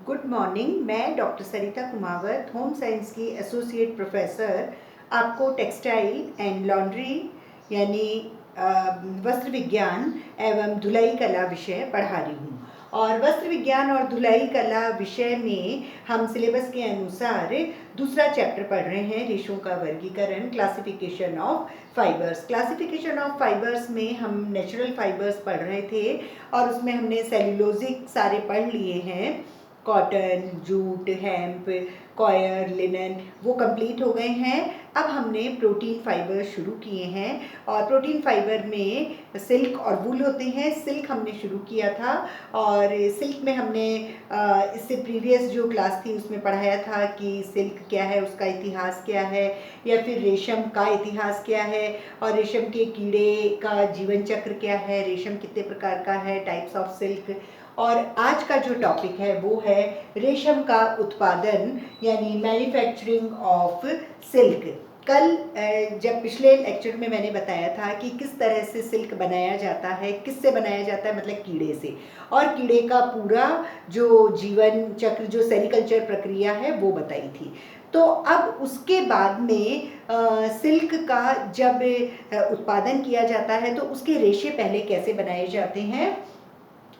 Good morning. मैं doctor सरिता Kumawat, home science की associate professor, आपको टेक्सटाइल एंड लॉन्ड्री यानी वस्त्र विज्ञान एवं धुलाई कला विषय पढ़ा रही हूँ। और वस्त्र विज्ञान और धुलाई कला विषय में हम सिलेबस के अनुसार दूसरा चैप्टर पढ़ रहे हैं, रेशों का वर्गीकरण, classification of fibres. Classification of fibres में हम नेचुरल फाइबर्स पढ़ रहे थे और उसमें हमने सेल्यूलोजिक सारे पढ़ लिए हैं, cotton, jute, hemp, coir, linen, वो कंप्लीट हो गए हैं। अब हमने प्रोटीन फाइबर शुरू किए हैं और प्रोटीन फाइबर में सिल्क और वूल होते हैं। सिल्क हमने शुरू किया था और सिल्क में हमने इससे प्रीवियस जो क्लास थी उसमें पढ़ाया था कि सिल्क क्या है, उसका इतिहास क्या है, या फिर रेशम का इतिहास क्या है और रेशम के कीड़े का जीवन चक्र क्या है, रेशम कितने प्रकार का है, टाइप्स ऑफ सिल्क। और आज का जो टॉपिक है वो है रेशम का उत्पादन यानी मैन्युफैक्चरिंग ऑफ सिल्क। कल जब पिछले लेक्चर में मैंने बताया था कि किस तरह से सिल्क बनाया जाता है, किससे बनाया जाता है, मतलब कीड़े से, और कीड़े का पूरा जो जीवन चक्र, जो सेरिकल्चर प्रक्रिया है वो बताई थी। तो अब उसके बाद में सिल्क का जब उत्पादन किया जाता है तो उसके रेशे पहले कैसे बनाए जाते हैं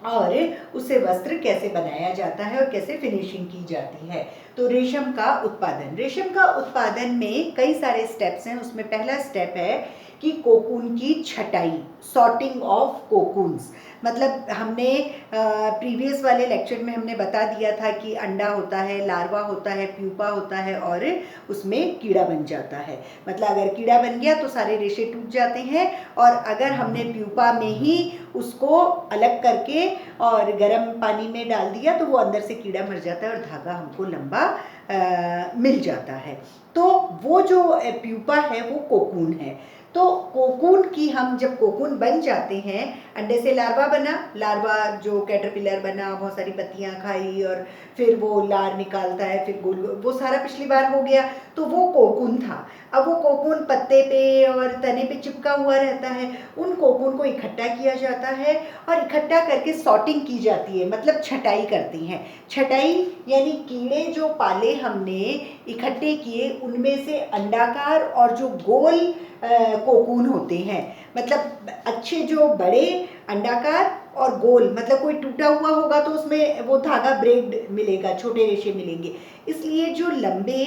और उससे वस्त्र कैसे बनाया जाता है और कैसे फिनिशिंग की जाती है। तो रेशम का उत्पादन में कई सारे स्टेप्स हैं। उसमें पहला स्टेप है कि कोकून की छटाई, सॉर्टिंग ऑफ कोकून्स। मतलब हमने प्रीवियस वाले लेक्चर में हमने बता दिया था कि अंडा होता है, लार्वा होता है, प्यूपा होता है और उसमें कीड़ा बन जाता है। मतलब अगर कीड़ा बन गया तो सारे रेशे टूट जाते हैं, और अगर हमने प्यूपा में ही उसको अलग करके और गर्म पानी में डाल दिया तो वो अंदर से कीड़ा मर जाता है और धागा हमको लंबा मिल जाता है। तो वो जो प्यूपा है वो कोकून है। तो कोकून की हम जब कोकून बन जाते हैं, अंडे से लार्वा बना, लार्वा जो कैटरपिलर बना, बहुत सारी पत्तियां खाई और फिर वो लार निकालता है, फिर गोल, वो सारा पिछली बार हो गया, तो वो कोकून था। अब वो कोकून पत्ते पे और तने पे चिपका हुआ रहता है। उन कोकून को इकट्ठा किया जाता है और इकट्ठा करके सॉर्टिंग की जाती है, मतलब छटाई करती हैं। छटाई यानी कीड़े जो पाले हमने इकट्ठे किए उनमें से अंडाकार और जो गोल कोकून होते हैं, मतलब अच्छे जो बड़े अंडाकार और गोल, मतलब कोई टूटा हुआ होगा तो उसमें वो धागा ब्रेड मिलेगा, छोटे रेशे मिलेंगे। इसलिए जो लंबे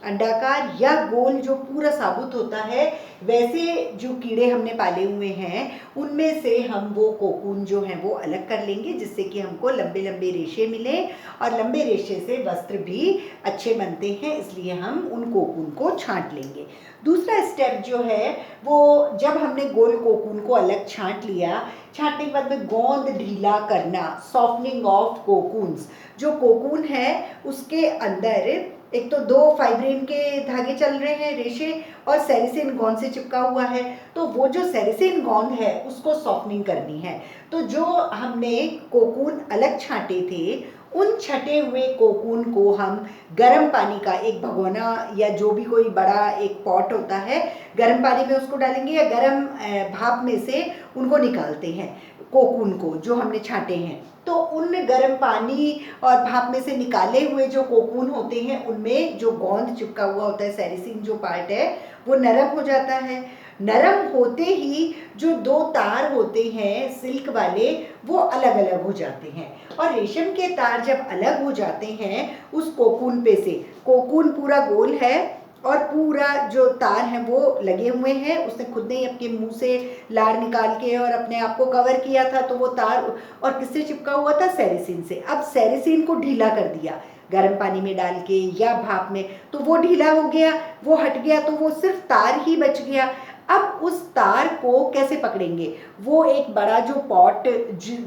अंडाकार या गोल जो पूरा साबुत होता है, वैसे जो कीड़े हमने पाले हुए हैं उनमें से हम वो कोकून जो हैं वो अलग कर लेंगे, जिससे कि हमको लंबे लंबे रेशे मिले और लंबे रेशे से वस्त्र भी अच्छे बनते हैं, इसलिए हम उन कोकून को छांट लेंगे। दूसरा स्टेप जो है वो, जब हमने गोल कोकून को अलग छांट लिया, छांटने के बाद में गोंद ढीला करना, सॉफ्टनिंग ऑफ कोकून्स। जो कोकून है उसके अंदर एक तो 2 फाइब्रिन के धागे चल रहे हैं, रेशे, और सेरिसिन गोंद से चिपका हुआ है। तो वो जो सेरिसिन गोंद है उसको सॉफ्टनिंग करनी है। तो जो हमने कोकून अलग छांटे थे, उन छटे हुए कोकून को हम गर्म पानी का एक भगोना या जो भी कोई बड़ा एक पॉट होता है, गर्म पानी में उसको डालेंगे या गर्म भाप में से उनको निकालते हैं, कोकून को जो हमने छांटे हैं। तो उन गर्म पानी और भाप में से निकाले हुए जो कोकून होते हैं उनमें जो गोंद चिपका हुआ होता है, सेरिसिन जो पार्ट है, वो नरम हो जाता है। नरम होते ही जो 2 तार होते हैं सिल्क वाले, वो अलग अलग हो जाते हैं। और रेशम के तार जब अलग हो जाते हैं उस कोकून पे से, कोकून पूरा गोल है और पूरा जो तार हैं वो लगे हुए हैं, उसने खुद ने ही अपने मुंह से लार निकाल के और अपने आप को कवर किया था, तो वो तार और किससे चिपका हुआ था, सेरिसिन से। अब सेरिसिन को ढीला कर दिया गर्म पानी में डाल के या भाप में, तो वो ढीला हो गया, वो हट गया, तो वो सिर्फ तार ही बच गया। अब उस तार को कैसे पकड़ेंगे, वो एक बड़ा जो पॉट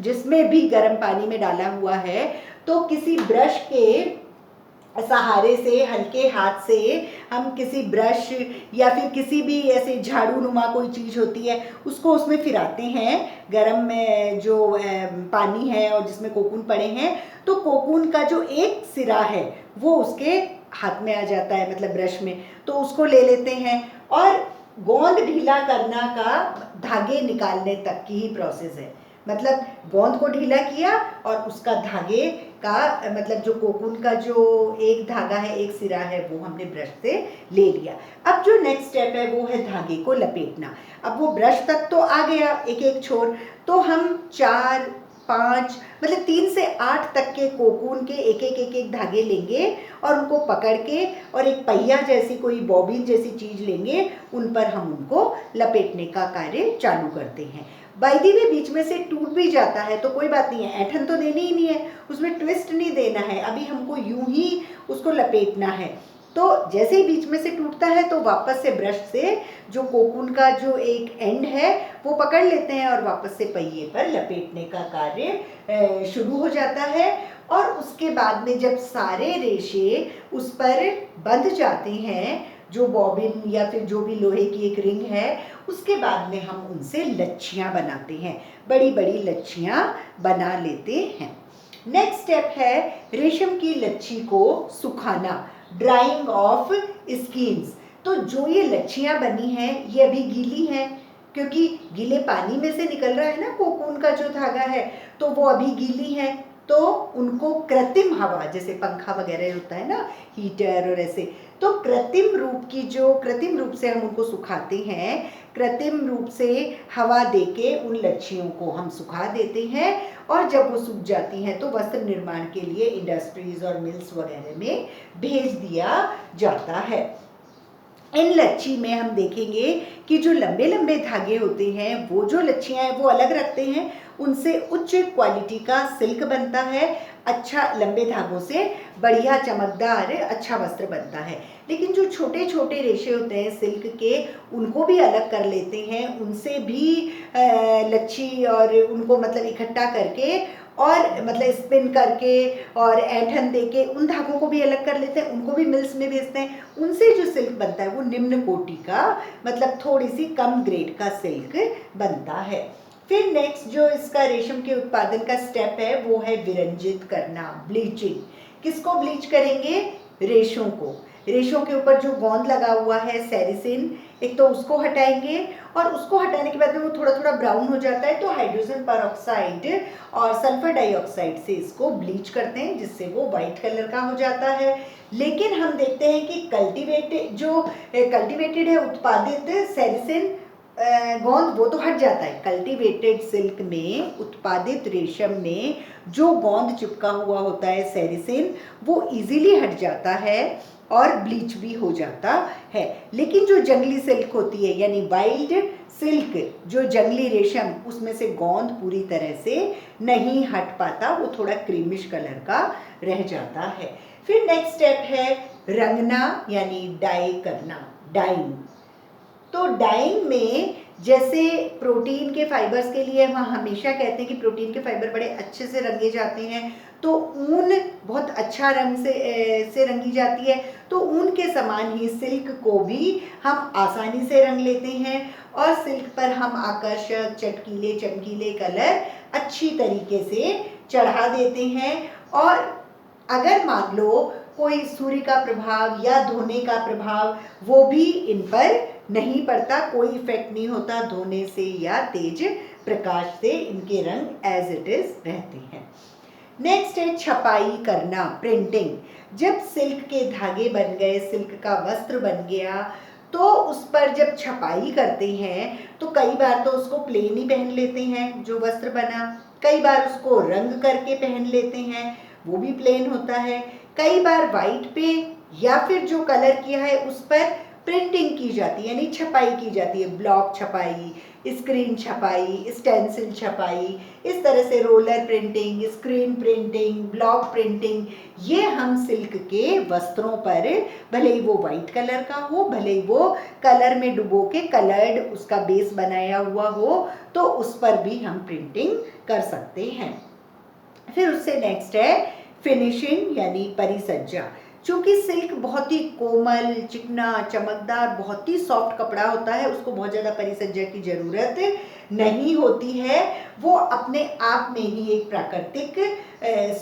जिसमें भी गर्म पानी में डाला हुआ है, तो किसी ब्रश के सहारे से, हल्के हाथ से हम किसी ब्रश या फिर किसी भी ऐसे झाड़ू नुमा कोई चीज़ होती है उसको उसमें फिराते हैं, गरम में जो पानी है और जिसमें कोकून पड़े हैं, तो कोकून का जो एक सिरा है वो उसके हाथ में आ जाता है, मतलब ब्रश में, तो उसको ले लेते हैं। और गोंद ढीला करना का धागे निकालने तक की ही प्रोसेस है, मतलब गोंद को ढीला किया और उसका धागे का मतलब जो कोकून का जो एक धागा है, एक सिरा है, वो हमने ब्रश से ले लिया। अब जो नेक्स्ट स्टेप है वो है धागे को लपेटना। अब वो ब्रश तक तो आ गया एक एक छोर, तो हम 4, 5 मतलब 3 से 8 तक के कोकून के एक एक धागे लेंगे और उनको पकड़ के और एक पहिया जैसी कोई बॉबिन जैसी चीज लेंगे, उन पर हम उनको लपेटने का कार्य चालू करते हैं। बाय द वे बीच में से टूट भी जाता है तो कोई बात नहीं है, ऐठन तो देनी ही नहीं है, उसमें ट्विस्ट नहीं देना है, अभी हमको यूं ही उसको लपेटना है। तो जैसे ही बीच में से टूटता है तो वापस से ब्रश से जो कोकून का जो एक एंड है वो पकड़ लेते हैं और वापस से पहिए पर लपेटने का कार्य शुरू हो जाता है। और उसके बाद में जब सारे रेशे उस पर बंध जाते हैं, जो बॉबिन या फिर जो भी लोहे की एक रिंग है, उसके बाद में हम उनसे लच्छियाँ बनाते हैं, बड़ी बड़ी लच्छियाँ बना लेते हैं। नेक्स्ट स्टेप है रेशम की लच्छी को सुखाना, ड्राइंग ऑफ स्किन्स। तो जो ये लच्छियाँ बनी हैं ये अभी गीली हैं, क्योंकि गीले पानी में से निकल रहा है ना कोकून का जो धागा है, तो वो अभी गीली है। तो उनको कृत्रिम हवा, जैसे पंखा वगैरह होता है ना, हीटर और ऐसे, तो कृत्रिम रूप से हम उनको सुखाते हैं, कृत्रिम रूप से हवा देके उन लच्छियों को हम सुखा देते हैं। और जब वो सूख जाती हैं तो वस्त्र निर्माण के लिए इंडस्ट्रीज और मिल्स वगैरह में भेज दिया जाता है। इन लच्छी में हम देखेंगे कि जो लंबे लंबे धागे होते हैं, वो जो लच्छियाँ हैं वो अलग रखते हैं, उनसे उच्च क्वालिटी का सिल्क बनता है, अच्छा लंबे धागों से बढ़िया चमकदार अच्छा वस्त्र बनता है। लेकिन जो छोटे छोटे रेशे होते हैं सिल्क के, उनको भी अलग कर लेते हैं, उनसे भी लच्छी और उनको मतलब इकट्ठा करके और मतलब स्पिन करके और ऐंठन देके उन धागों को भी अलग कर लेते हैं, उनको भी मिल्स में भेजते हैं। उनसे जो सिल्क बनता है वो निम्न कोटि का, मतलब थोड़ी सी कम ग्रेड का सिल्क बनता है। फिर नेक्स्ट जो इसका रेशम के उत्पादन का स्टेप है वो है विरंजित करना, ब्लीचिंग। किसको ब्लीच करेंगे? रेशों को। रेशों के ऊपर जो गोंद लगा हुआ है सेरिसिन, एक तो उसको हटाएंगे और उसको हटाने के बाद में वो थोड़ा थोड़ा ब्राउन हो जाता है, तो हाइड्रोजन परऑक्साइड और सल्फर डाइऑक्साइड से इसको ब्लीच करते हैं, जिससे वो वाइट कलर का हो जाता है। लेकिन हम देखते हैं कि कल्टिवेटेड है, उत्पादित सेरिसिन गोंद, वो तो हट जाता है। कल्टिवेटेड सिल्क में, उत्पादित रेशम में जो गोंद चिपका हुआ होता है सेरिसिन, वो इजीली हट जाता है और ब्लीच भी हो जाता है। लेकिन जो जंगली सिल्क होती है, यानी वाइल्ड सिल्क, जो जंगली रेशम, उसमें से गोंद पूरी तरह से नहीं हट पाता, वो थोड़ा क्रीमिश कलर का रह जाता है। फिर नेक्स्ट स्टेप है रंगना, यानी डाई करना, डाइंग। तो डाइंग में जैसे प्रोटीन के फाइबर्स के लिए हम हमेशा कहते हैं कि प्रोटीन के फाइबर बड़े अच्छे से रंगे जाते हैं, तो ऊन बहुत अच्छा रंग से रंगी जाती है, तो ऊन के समान ही सिल्क को भी हम आसानी से रंग लेते हैं और सिल्क पर हम आकर्षक चटकीले चमकीले कलर अच्छी तरीके से चढ़ा देते हैं। और अगर मान लो कोई सूर्य का प्रभाव या धोने का प्रभाव, वो भी इन पर नहीं पड़ता, कोई इफेक्ट नहीं होता धोने से या तेज प्रकाश से, इनके रंग एज इट इज रहते हैं। नेक्स्ट है छपाई करना, प्रिंटिंग। जब सिल्क के धागे बन गए, सिल्क का वस्त्र बन गया, तो उस पर जब छपाई करते हैं तो कई बार तो उसको प्लेन ही पहन लेते हैं जो वस्त्र बना, कई बार उसको रंग करके पहन लेते हैं, वो भी प्लेन होता है, कई बार वाइट पे या फिर जो कलर किया है उस पर प्रिंटिंग की जाती है, यानी छपाई की जाती है, ब्लॉक छपाई, स्क्रीन छपाई, स्टेंसिल छपाई, इस तरह से roller printing, screen printing, block printing, ये हम सिल्क के वस्त्रों पर, भले ही वो वाइट कलर का हो, भले ही वो कलर में डुबो के कलर्ड उसका बेस बनाया हुआ हो, तो उस पर भी हम प्रिंटिंग कर सकते हैं। फिर उससे नेक्स्ट है फिनिशिंग, यानी परिसज्जा। चूँकि सिल्क बहुत ही कोमल, चिकना, चमकदार, बहुत ही सॉफ्ट कपड़ा होता है, उसको बहुत ज़्यादा परिसज्जा की ज़रूरत नहीं होती है, वो अपने आप में ही एक प्राकृतिक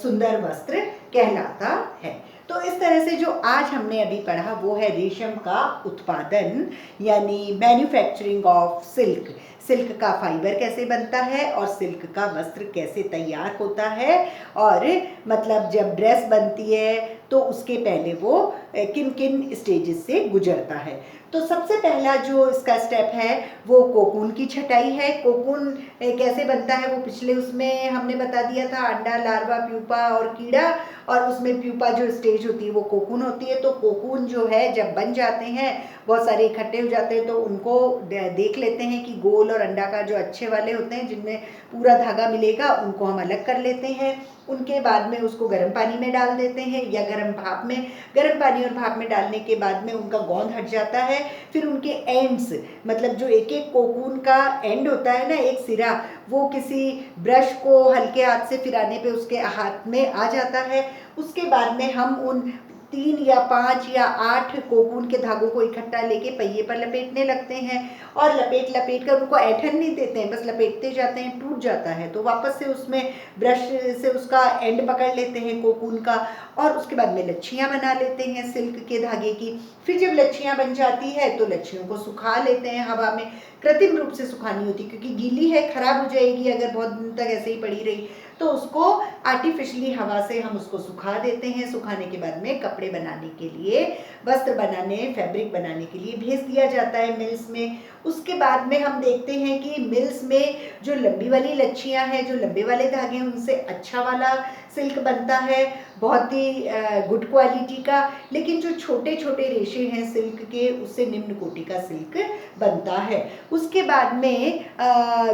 सुंदर वस्त्र कहलाता है। तो इस तरह से जो आज हमने अभी पढ़ा वो है रेशम का उत्पादन यानी मैन्युफैक्चरिंग ऑफ सिल्क। सिल्क का फाइबर कैसे बनता है और सिल्क का वस्त्र कैसे तैयार होता है, और मतलब जब ड्रेस बनती है तो उसके पहले वो किन किन स्टेजेस से गुजरता है। तो सबसे पहला जो इसका स्टेप है वो कोकून की छटाई है। कोकून कैसे बनता है वो पिछले उसमें हमने बता दिया था, अंडा, लार्वा, प्यूपा और कीड़ा, और उसमें प्यूपा जो स्टेज होती है वो कोकून होती है। तो कोकून जो है जब बन जाते हैं, बहुत सारे इकट्ठे हो जाते हैं, तो उनको देख लेते हैं कि गोल और अंडा का जो अच्छे वाले होते हैं जिनमें पूरा धागा मिलेगा उनको हम अलग कर लेते हैं। उनके बाद में उसको गर्म पानी में डाल देते हैं या गर्म भाप में, गर्म पानी और भाप में डालने के बाद में उनका गोंद हट जाता है। फिर उनके एंड्स, मतलब जो एक एक कोकून का एंड होता है ना, एक सिरा, वो किसी ब्रश को हल्के हाथ से फिराने पे उसके हाथ में आ जाता है। उसके बाद में हम उन 3 या 5 या 8 कोकून के धागों को इकट्ठा लेके पहिए पर लपेटने लगते हैं, और लपेट कर उनको ऐंठन नहीं देते हैं, बस लपेटते जाते हैं। टूट जाता है तो वापस से उसमें ब्रश से उसका एंड पकड़ लेते हैं कोकून का, और उसके बाद में लच्छियाँ बना लेते हैं सिल्क के धागे की। फिर जब लच्छियाँ बन जाती है तो लच्छियों को सुखा लेते हैं हवा में। कृत्रिम रूप से सुखानी होती क्योंकि गीली है, खराब हो जाएगी अगर बहुत दिन तक ऐसे ही पड़ी रही, तो उसको आर्टिफिशियली हवा से हम उसको सुखा देते हैं। सुखाने के बाद में कपड़े बनाने के लिए, वस्त्र बनाने, फैब्रिक बनाने के लिए भेज दिया जाता है मिल्स में। उसके बाद में हम देखते हैं कि मिल्स में जो लंबी वाली लच्छियाँ हैं, जो लंबे वाले धागे, उनसे अच्छा वाला सिल्क बनता है, बहुत ही गुड क्वालिटी का। लेकिन जो छोटे छोटे रेशे हैं सिल्क के, उससे निम्न कोटि का सिल्क बनता है। उसके बाद में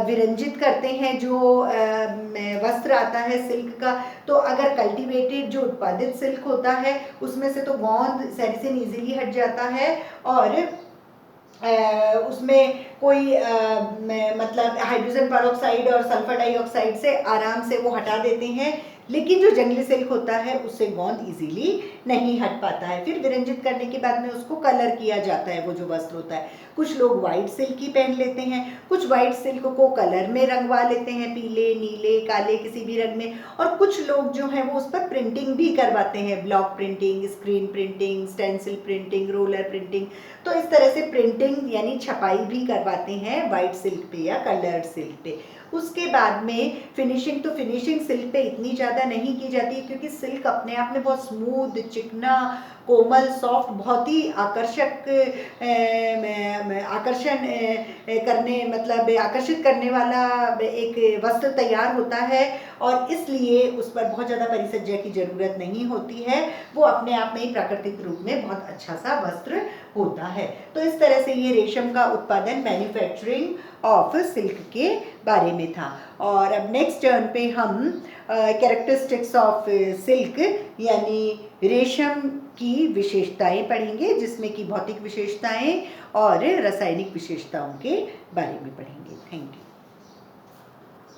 विरंजित करते हैं जो वस्त्र आता है सिल्क का। तो अगर कल्टीवेटेड जो उत्पादित सिल्क होता है उसमें से तो गोंद सेरिसिन इजीली हट जाता है, और उसमें कोई मतलब हाइड्रोजन पेरोक्साइड और सल्फर डाइऑक्साइड से आराम से वो हटा देते हैं। लेकिन जो जंगली सिल्क होता है उससे गोंद इजीली नहीं हट पाता है। फिर विरंजित करने के बाद में उसको कलर किया जाता है, वो जो वस्त्र होता है। कुछ लोग वाइट सिल्क ही पहन लेते हैं, कुछ वाइट सिल्क को कलर में रंगवा लेते हैं, पीले, नीले, काले, किसी भी रंग में। और कुछ लोग जो हैं वो उस पर प्रिंटिंग भी करवाते हैं, block printing, screen printing, stencil printing, roller printing. तो इस तरह से प्रिंटिंग यानी छपाई भी करवाते हैं वाइट सिल्क पे या कलर्ड सिल्क पे। उसके बाद में फिनिशिंग, तो फिनिशिंग सिल्क पे इतनी ज़्यादा नहीं की जाती क्योंकि सिल्क अपने आप में बहुत स्मूथ, चिकना, कोमल, सॉफ्ट, बहुत ही आकर्षक आकर्षण करने मतलब आकर्षित करने वाला एक वस्त्र तैयार होता है, और इसलिए उस पर बहुत ज़्यादा परिसज्जा की ज़रूरत नहीं होती है। वो अपने आप में ही प्राकृतिक रूप में बहुत अच्छा सा वस्त्र होता है। तो इस तरह से ये रेशम का उत्पादन, मैन्युफैक्चरिंग ऑफ सिल्क के बारे में था। और अब नेक्स्ट टर्न पे हम कैरेक्टरिस्टिक्स ऑफ सिल्क यानी रेशम की विशेषताएं पढ़ेंगे, जिसमें कि भौतिक विशेषताएं और रासायनिक विशेषताओं के बारे में पढ़ेंगे। Thank you.